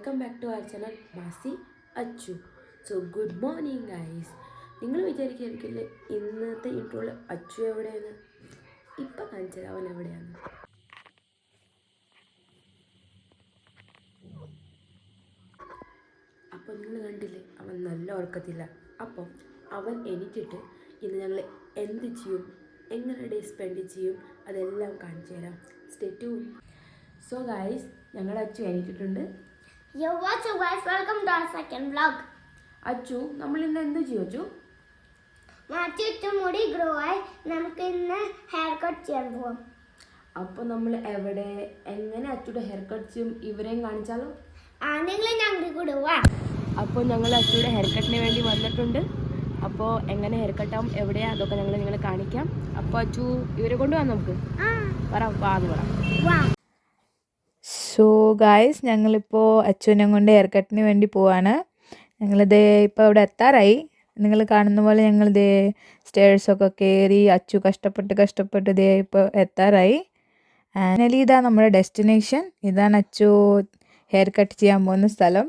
Welcome back to our channel Masi Achu. So good morning guys. നിങ്ങൾ വിചാരിക്കുമായിരിക്കില്ലേ ഇന്നത്തെ ഇൻട്രോയിൽ അച്ചു എവിടെയാണ്? ഇപ്പം കാണിച്ചത് അവൻ എവിടെയാണ്. അപ്പോൾ നിങ്ങൾ കണ്ടില്ലേ, അവൻ നല്ല ഉറക്കത്തില്ല. അപ്പോൾ അവൻ എണീറ്റിട്ട് ഇന്ന് ഞങ്ങൾ എന്ത് ചെയ്യും, എങ്ങനെ ഡേ സ്പെൻഡ് ചെയ്യും, അതെല്ലാം കാണിച്ചു തരാം. Stay tune. സോ ഗൈസ്, ഞങ്ങളുടെ Achu എണീറ്റിട്ടുണ്ട്. Yo, what's up guys? Welcome to our second vlog. Achu, നമ്മൾ ഇന്ന് എന്ത് ചെയ്യും അച്ചു? മാറ്റി മുടി ഗ്രോ ആയി നമുക്ക് ഇന്ന് ഹെയർ കട്ട് ചെയ്യാൻ പോവാം. അപ്പോൾ നമ്മൾ എവിടെ എങ്ങനെ അച്ചുയുടെ ഹെയർ കട്ട് ചെയ്യും ഇവരെയും കാണിച്ചാലോ? നിങ്ങൾ ഞങ്ങളുടെ കൂടെ വാ. അപ്പോൾ ഞങ്ങൾ അച്ചുയുടെ ഹെയർ കട്ടിന് വേണ്ടി വന്നിട്ടുണ്ട്. അപ്പോൾ എങ്ങനെ ഹെയർ കട്ടാവും എവിടെയാണ് അതൊക്കെ ഞങ്ങൾ നിങ്ങളെ കാണിക്കാം. അപ്പോൾ അച്ചു ഇവരെ കൊണ്ടുപോകാം നമുക്ക്. വാന്ന് പറ. സോ ഗായ്സ്, ഞങ്ങളിപ്പോൾ അച്ചുവിനെ കൊണ്ട് ഹെയർ കട്ടിന് വേണ്ടി പോവാണ്. ഞങ്ങളിത് ഇപ്പോൾ ഇവിടെ എത്താറായി. നിങ്ങൾ കാണുന്ന പോലെ ഞങ്ങളിത് സ്റ്റേഴ്സൊക്കെ കയറി അച്ചു കഷ്ടപ്പെട്ട് ഇതേ ഇപ്പോൾ എത്താറായി. ഫൈനലി ഇതാണ് നമ്മുടെ ഡെസ്റ്റിനേഷൻ. ഇതാണ് അച്ചു ഹെയർ കട്ട് ചെയ്യാൻ പോകുന്ന സ്ഥലം.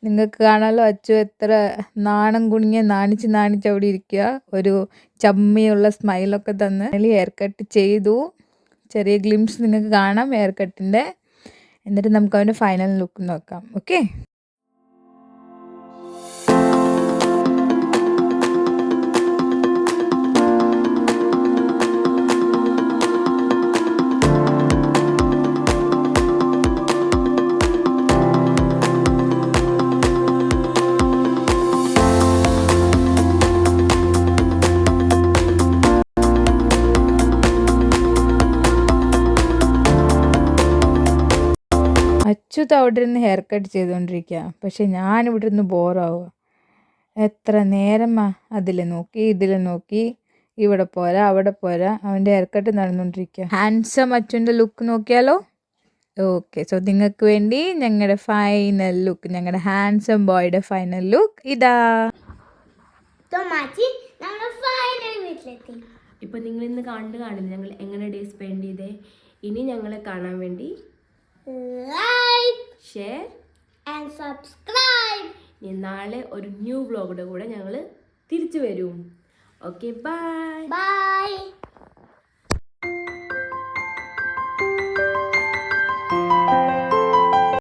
നിങ്ങൾക്ക് കാണാമല്ലോ അച്ചു എത്ര നാണം കുണിഞ്ഞ് നാണിച്ച് അവിടെ ഇരിക്കുക. ഒരു ചമ്മിയുള്ള സ്മൈലൊക്കെ തന്ന് ഹെയർ കട്ട് ചെയ്തു. ചെറിയ ഗ്ലിംസ് നിങ്ങൾക്ക് കാണാം ഹെയർ കട്ടിൻ്റെ. എന്നിട്ട് നമുക്ക് അവൻ്റെ ഫൈനൽ ലുക്ക് നോക്കാം. ഓക്കെ, അച്യുത് അവിടെ ഇരുന്ന് ഹെയർ കട്ട് ചെയ്തുകൊണ്ടിരിക്കുക. പക്ഷെ ഞാനിവിടെ ഇരുന്ന് ബോറാവുക. എത്ര നേരമാ അതിൽ നോക്കി ഇതിൽ നോക്കി, ഇവിടെ പോരാ അവിടെ പോരാ. അവൻ്റെ ഹെയർ കട്ട് നടന്നുകൊണ്ടിരിക്കുക. ഹാൻസം അച്ഛൻ്റെ ലുക്ക് നോക്കിയാലോ? ഓക്കെ, സോ നിങ്ങൾക്ക് വേണ്ടി ഞങ്ങളുടെ ഫൈനൽ ലുക്ക്, ഞങ്ങളുടെ ഹാൻസം ബോയുടെ ഫൈനൽ ലുക്ക് ഇതാ. ഇപ്പം നിങ്ങൾ ഇന്ന് കാണില്ല ഞങ്ങൾ എങ്ങനെ ഡേ സ്പെൻഡ് ചെയ്തേ. ഇനി ഞങ്ങളെ കാണാൻ വേണ്ടി ലൈക്ക്, ഷെയർ ആൻഡ് സബ്സ്ക്രൈബ്. നാളെ ഒരു ന്യൂ വ്ലോഗുടെ കൂടെ ഞങ്ങൾ തിരിച്ചു വരും. Okay, bye. ബൈ.